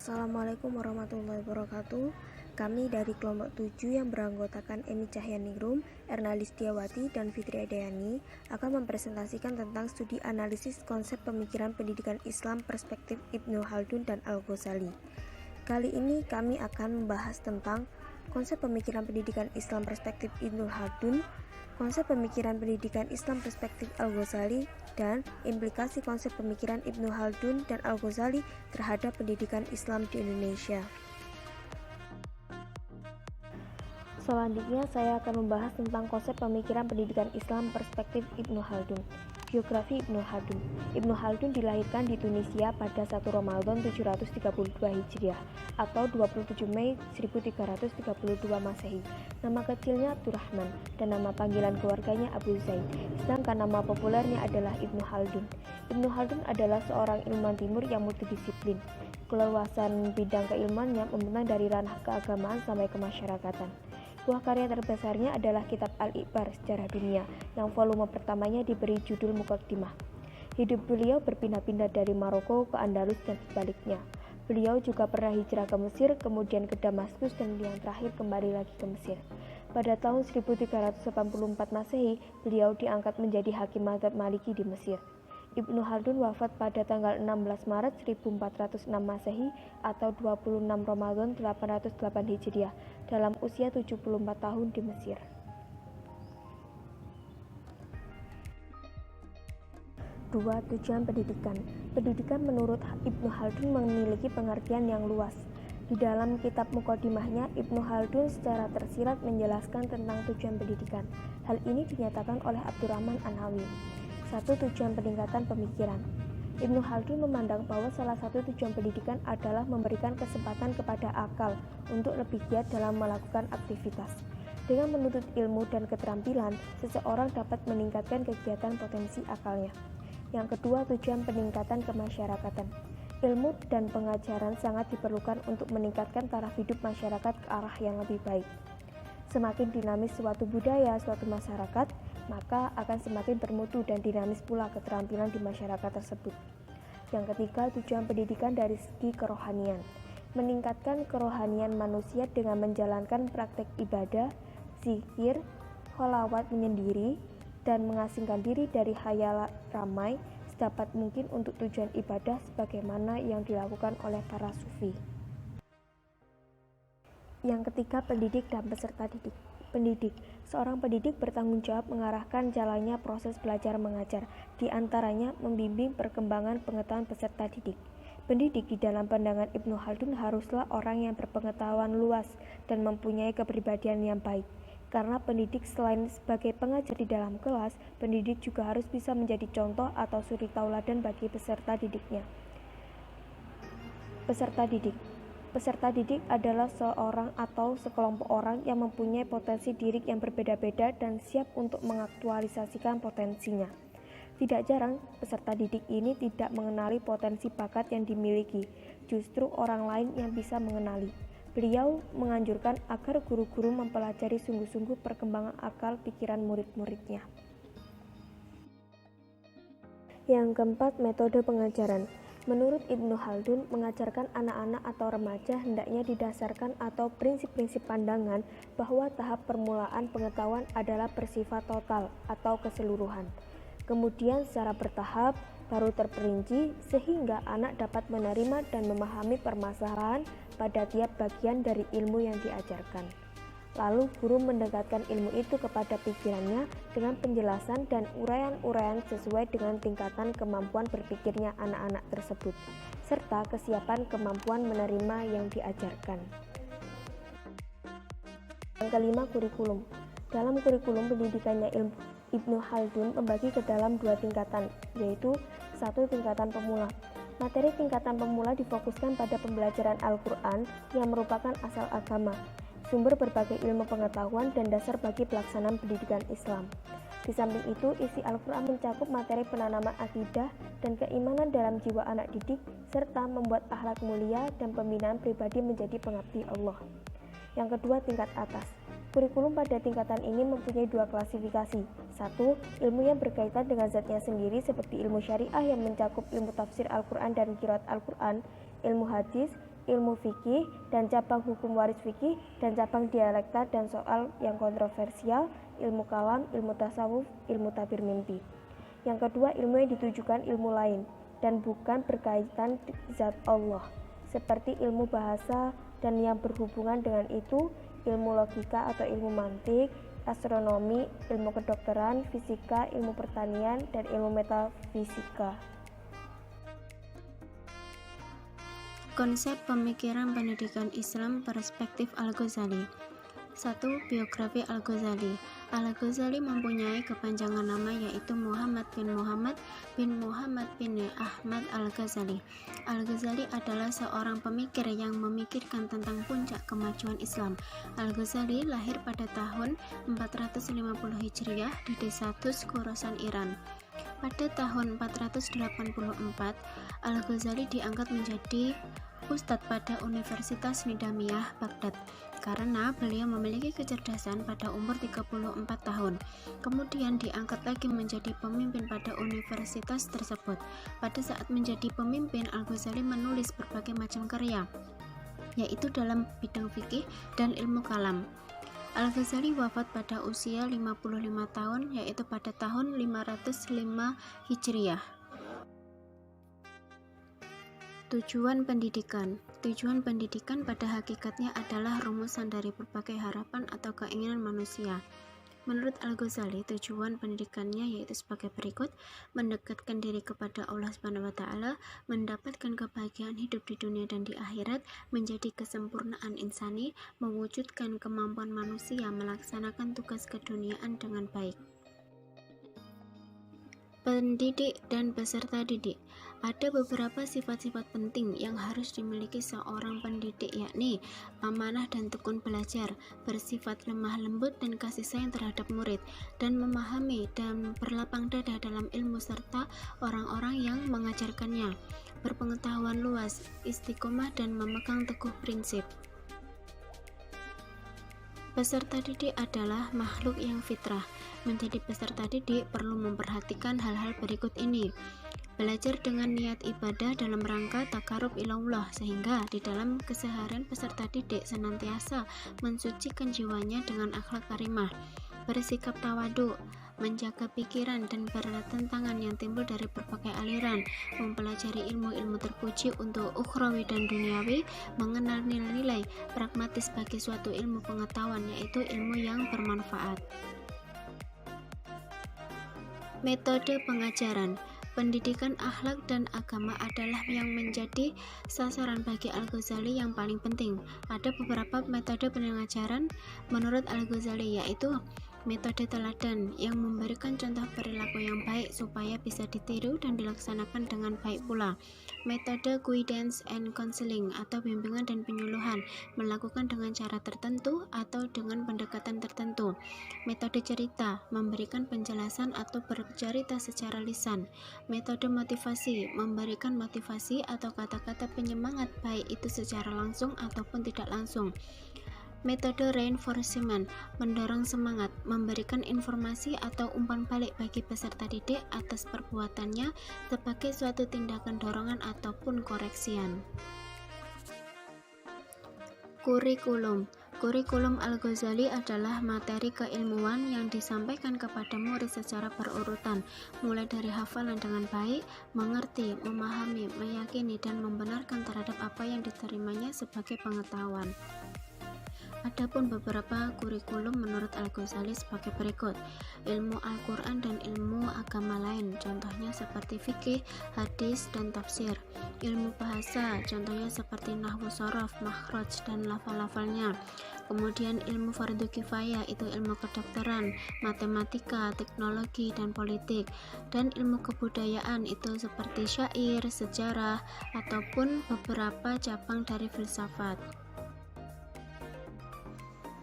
Assalamualaikum warahmatullahi wabarakatuh. Kami dari kelompok 7 yang beranggotakan Emi Cahyaningrum, Erna Listiawati, dan Fitri Adayani akan mempresentasikan tentang studi analisis konsep pemikiran pendidikan Islam perspektif Ibnu Khaldun dan Al-Ghazali. Kali ini kami akan membahas tentang konsep pemikiran pendidikan Islam perspektif Ibnu Khaldun, konsep pemikiran pendidikan Islam perspektif Al-Ghazali, dan implikasi konsep pemikiran Ibnu Khaldun dan Al-Ghazali terhadap pendidikan Islam di Indonesia. Selanjutnya saya akan membahas tentang konsep pemikiran pendidikan Islam perspektif Ibnu Khaldun. Biografi Ibnu Khaldun. Ibnu Khaldun dilahirkan di Tunisia pada 1 Ramadan 732 Hijriah atau 27 Mei 1332 Masehi. Nama kecilnya Abdurrahman dan nama panggilan keluarganya Abu Zaid, sedangkan nama populernya adalah Ibnu Khaldun. Ibnu Khaldun adalah seorang ilmuwan timur yang multidisiplin. Keleluasan bidang keilmuannya membentang dari ranah keagamaan sampai kemasyarakatan. Buah karya terbesarnya adalah Kitab Al-Ikhbar Sejarah Dunia yang volume pertamanya diberi judul Muqaddimah. Hidup beliau berpindah-pindah dari Maroko ke Andalus dan sebaliknya. Beliau juga pernah hijrah ke Mesir, kemudian ke Damaskus, dan yang terakhir kembali lagi ke Mesir. Pada tahun 1384 Masehi, beliau diangkat menjadi hakim mazhab Maliki di Mesir. Ibnu Khaldun wafat pada tanggal 16 Maret 1406 Masehi atau 26 Ramadan 808 Hijriah dalam usia 74 tahun di Mesir. Dua, tujuan pendidikan. Pendidikan menurut Ibnu Khaldun memiliki pengertian yang luas. Di dalam kitab Muqaddimahnya, Ibnu Khaldun secara tersirat menjelaskan tentang tujuan pendidikan. Hal ini dinyatakan oleh Abdurrahman An-Nawawi. 1. Tujuan peningkatan pemikiran. Ibnu Khaldun memandang bahwa salah satu tujuan pendidikan adalah memberikan kesempatan kepada akal untuk lebih giat dalam melakukan aktivitas. Dengan menuntut ilmu dan keterampilan, seseorang dapat meningkatkan kegiatan potensi akalnya. Yang kedua, tujuan peningkatan kemasyarakatan. Ilmu dan pengajaran sangat diperlukan untuk meningkatkan taraf hidup masyarakat ke arah yang lebih baik. Semakin dinamis suatu budaya, suatu masyarakat, maka akan semakin bermutu dan dinamis pula keterampilan di masyarakat tersebut. Yang ketiga, tujuan pendidikan dari segi kerohanian. Meningkatkan kerohanian manusia dengan menjalankan praktek ibadah, zikir, sholawat menyendiri, dan mengasingkan diri dari khayalan ramai sedapat mungkin untuk tujuan ibadah sebagaimana yang dilakukan oleh para sufi. Yang ketiga, pendidik dan peserta didik. Pendidik. Seorang pendidik bertanggung jawab mengarahkan jalannya proses belajar mengajar, di antaranya membimbing perkembangan pengetahuan peserta didik. Pendidik di dalam pandangan Ibnu Khaldun haruslah orang yang berpengetahuan luas dan mempunyai kepribadian yang baik. Karena pendidik selain sebagai pengajar di dalam kelas, pendidik juga harus bisa menjadi contoh atau suri tauladan bagi peserta didiknya. Peserta didik. Peserta didik adalah seorang atau sekelompok orang yang mempunyai potensi diri yang berbeda-beda dan siap untuk mengaktualisasikan potensinya. Tidak jarang, peserta didik ini tidak mengenali potensi bakat yang dimiliki, justru orang lain yang bisa mengenali. Beliau menganjurkan agar guru-guru mempelajari sungguh-sungguh perkembangan akal pikiran murid-muridnya. Yang keempat, metode pengajaran. Menurut Ibnu Khaldun, mengajarkan anak-anak atau remaja hendaknya didasarkan atau prinsip-prinsip pandangan bahwa tahap permulaan pengetahuan adalah bersifat total atau keseluruhan. Kemudian secara bertahap, baru terperinci sehingga anak dapat menerima dan memahami permasalahan pada tiap bagian dari ilmu yang diajarkan. Lalu guru mendekatkan ilmu itu kepada pikirannya dengan penjelasan dan uraian-uraian sesuai dengan tingkatan kemampuan berpikirnya anak-anak tersebut, serta kesiapan kemampuan menerima yang diajarkan. Yang kelima, kurikulum. Dalam kurikulum pendidikannya Ibnu Khaldun membagi ke dalam dua tingkatan, yaitu 1. Tingkatan pemula. Materi tingkatan pemula difokuskan pada pembelajaran Al-Quran yang merupakan asal agama, sumber berbagai ilmu pengetahuan dan dasar bagi pelaksanaan pendidikan Islam. Di samping itu, isi Al-Quran mencakup materi penanaman akidah dan keimanan dalam jiwa anak didik, serta membuat akhlak mulia dan pembinaan pribadi menjadi pengabdi Allah. Yang kedua, tingkat atas. Kurikulum pada tingkatan ini mempunyai dua klasifikasi. 1. Ilmu yang berkaitan dengan zatnya sendiri seperti ilmu syariah yang mencakup ilmu tafsir Al-Quran dan qiraat Al-Quran, ilmu hadis, ilmu fikih dan cabang hukum waris fikih dan cabang dialekta dan soal yang kontroversial, ilmu kalam, ilmu tasawuf, ilmu tabir mimpi. Yang kedua, ilmu yang ditujukan ilmu lain dan bukan berkaitan zat Allah, seperti ilmu bahasa dan yang berhubungan dengan itu, ilmu logika atau ilmu mantik, astronomi, ilmu kedokteran, fisika, ilmu pertanian, dan ilmu metafisika. Konsep pemikiran pendidikan Islam perspektif Al-Ghazali. 1. Biografi Al-Ghazali. Al-Ghazali mempunyai kepanjangan nama yaitu Muhammad bin Muhammad bin Ahmad Al-Ghazali. Al-Ghazali adalah seorang pemikir yang memikirkan tentang puncak kemajuan Islam. Al-Ghazali lahir pada tahun 450 Hijriah di desa Tus, Khorasan, Iran. Pada tahun 484, Al-Ghazali diangkat menjadi Ustadz pada Universitas Nizamiyah Baghdad karena beliau memiliki kecerdasan pada umur 34 tahun. Kemudian diangkat lagi menjadi pemimpin pada universitas tersebut. Pada saat menjadi pemimpin, Al-Ghazali menulis berbagai macam karya, yaitu dalam bidang fikih dan ilmu kalam. Al-Ghazali wafat pada usia 55 tahun, yaitu pada tahun 505 Hijriah. Tujuan pendidikan. Tujuan pendidikan pada hakikatnya adalah rumusan dari berbagai harapan atau keinginan manusia. Menurut Al-Ghazali, tujuan pendidikannya yaitu sebagai berikut: mendekatkan diri kepada Allah SWT, mendapatkan kebahagiaan hidup di dunia dan di akhirat, menjadi kesempurnaan insani, mewujudkan kemampuan manusia melaksanakan tugas keduniaan dengan baik. Pendidik dan peserta didik. Ada beberapa sifat-sifat penting yang harus dimiliki seorang pendidik, yakni amanah dan tekun belajar, bersifat lemah lembut dan kasih sayang terhadap murid, dan memahami dan berlapang dada dalam ilmu serta orang-orang yang mengajarkannya, berpengetahuan luas, istiqomah dan memegang teguh prinsip. Peserta didik adalah makhluk yang fitrah. Menjadi peserta didik perlu memperhatikan hal-hal berikut ini. Belajar dengan niat ibadah dalam rangka takarub ilallah, sehingga di dalam keseharian peserta didik senantiasa mensucikan jiwanya dengan akhlak karimah. Bersikap tawadhu, menjaga pikiran dan bertentangan yang timbul dari berbagai aliran, mempelajari ilmu-ilmu terpuji untuk ukhrawi dan duniawi, mengenal nilai-nilai pragmatis bagi suatu ilmu pengetahuan, yaitu ilmu yang bermanfaat. Metode pengajaran. Pendidikan akhlak dan agama adalah yang menjadi sasaran bagi Al-Ghazali yang paling penting. Ada beberapa metode pengajaran menurut Al-Ghazali, yaitu metode teladan yang memberikan contoh perilaku yang baik supaya bisa ditiru dan dilaksanakan dengan baik pula. Metode guidance and counseling atau bimbingan dan penyuluhan, melakukan dengan cara tertentu atau dengan pendekatan tertentu. Metode cerita, memberikan penjelasan atau bercerita secara lisan. Metode motivasi, memberikan motivasi atau kata-kata penyemangat baik itu secara langsung ataupun tidak langsung. Metode reinforcement, mendorong semangat, memberikan informasi atau umpan balik bagi peserta didik atas perbuatannya sebagai suatu tindakan dorongan ataupun koreksian. Kurikulum. Kurikulum Al-Ghazali adalah materi keilmuan yang disampaikan kepada murid secara berurutan, mulai dari hafalan dengan baik, mengerti, memahami, meyakini, dan membenarkan terhadap apa yang diterimanya sebagai pengetahuan. Adapun beberapa kurikulum menurut Al-Ghazali sebagai berikut: ilmu Al-Quran dan ilmu agama lain, contohnya seperti fikih, hadis, dan tafsir. Ilmu bahasa, contohnya seperti nahwu, sorof, makhraj, dan lafal-lafalnya. Kemudian ilmu fardu kifayah, itu ilmu kedokteran, matematika, teknologi, dan politik. Dan ilmu kebudayaan, itu seperti syair, sejarah, ataupun beberapa cabang dari filsafat.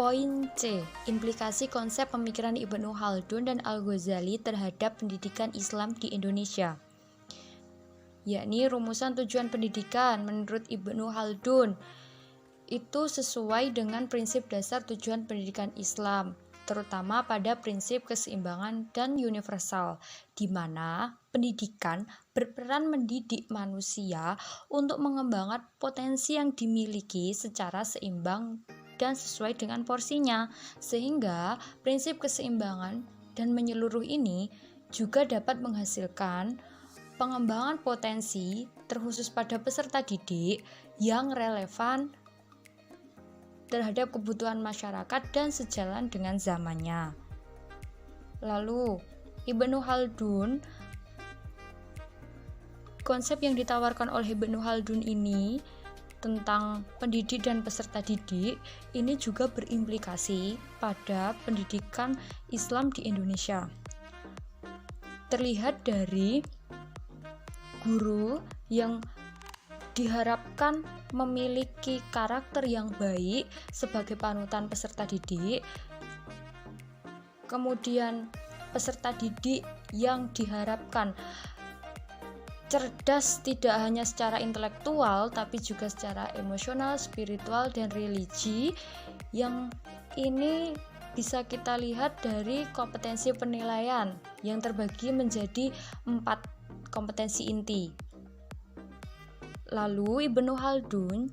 Poin C. Implikasi konsep pemikiran Ibnu Khaldun dan Al-Ghazali terhadap pendidikan Islam di Indonesia. Yakni rumusan tujuan pendidikan menurut Ibnu Khaldun itu sesuai dengan prinsip dasar tujuan pendidikan Islam, terutama pada prinsip keseimbangan dan universal, di mana pendidikan berperan mendidik manusia untuk mengembangkan potensi yang dimiliki secara seimbang dan sesuai dengan porsinya, sehingga prinsip keseimbangan dan menyeluruh ini juga dapat menghasilkan pengembangan potensi terkhusus pada peserta didik yang relevan terhadap kebutuhan masyarakat dan sejalan dengan zamannya. Lalu, Ibnu Khaldun, konsep yang ditawarkan oleh Ibnu Khaldun ini tentang pendidik dan peserta didik ini juga berimplikasi pada pendidikan Islam di Indonesia. Terlihat dari guru yang diharapkan memiliki karakter yang baik sebagai panutan peserta didik, kemudian peserta didik yang diharapkan cerdas tidak hanya secara intelektual tapi juga secara emosional, spiritual, dan religi, yang ini bisa kita lihat dari kompetensi penilaian yang terbagi menjadi 4 kompetensi inti. Lalu Ibnu Khaldun,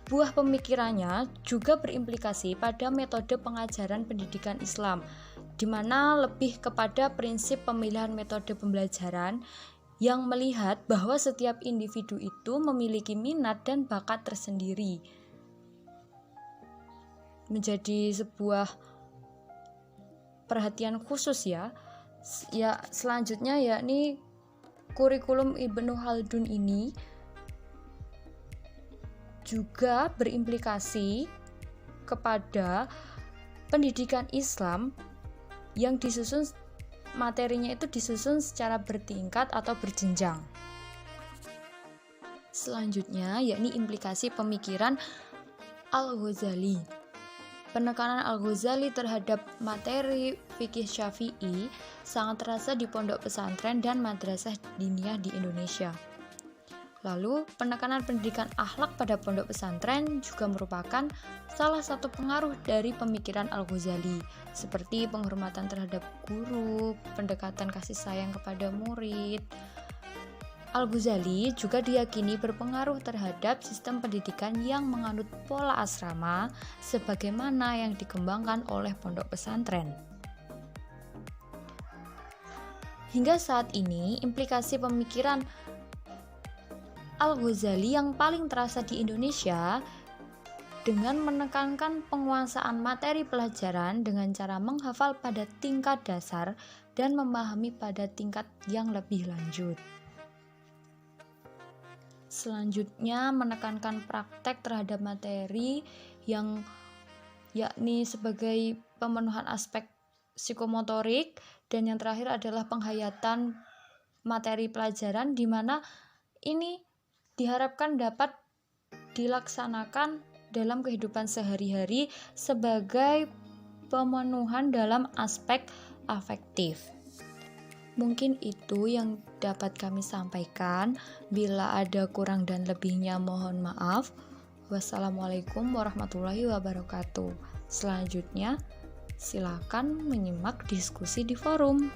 buah pemikirannya juga berimplikasi pada metode pengajaran pendidikan Islam, di mana lebih kepada prinsip pemilihan metode pembelajaran yang melihat bahwa setiap individu itu memiliki minat dan bakat tersendiri. Menjadi sebuah perhatian khusus ya. Selanjutnya yakni kurikulum Ibnu Khaldun ini juga berimplikasi kepada pendidikan Islam yang disusun, materinya itu disusun secara bertingkat atau berjenjang. Selanjutnya yakni implikasi pemikiran Al-Ghazali. Penekanan Al-Ghazali terhadap materi fikih Syafi'i sangat terasa di pondok pesantren dan madrasah diniyah di Indonesia. Lalu, penekanan pendidikan akhlak pada pondok pesantren juga merupakan salah satu pengaruh dari pemikiran Al-Ghazali, seperti penghormatan terhadap guru, pendekatan kasih sayang kepada murid. Al-Ghazali juga diyakini berpengaruh terhadap sistem pendidikan yang menganut pola asrama sebagaimana yang dikembangkan oleh pondok pesantren. Hingga saat ini, implikasi pemikiran Al-Ghazali yang paling terasa di Indonesia dengan menekankan penguasaan materi pelajaran dengan cara menghafal pada tingkat dasar dan memahami pada tingkat yang lebih lanjut. Selanjutnya menekankan praktek terhadap materi yang yakni sebagai pemenuhan aspek psikomotorik, dan yang terakhir adalah penghayatan materi pelajaran di mana ini diharapkan dapat dilaksanakan dalam kehidupan sehari-hari sebagai pemenuhan dalam aspek afektif. Mungkin itu yang dapat kami sampaikan. Bila ada kurang dan lebihnya mohon maaf. Wassalamualaikum warahmatullahi wabarakatuh. Selanjutnya, silakan menyimak diskusi di forum.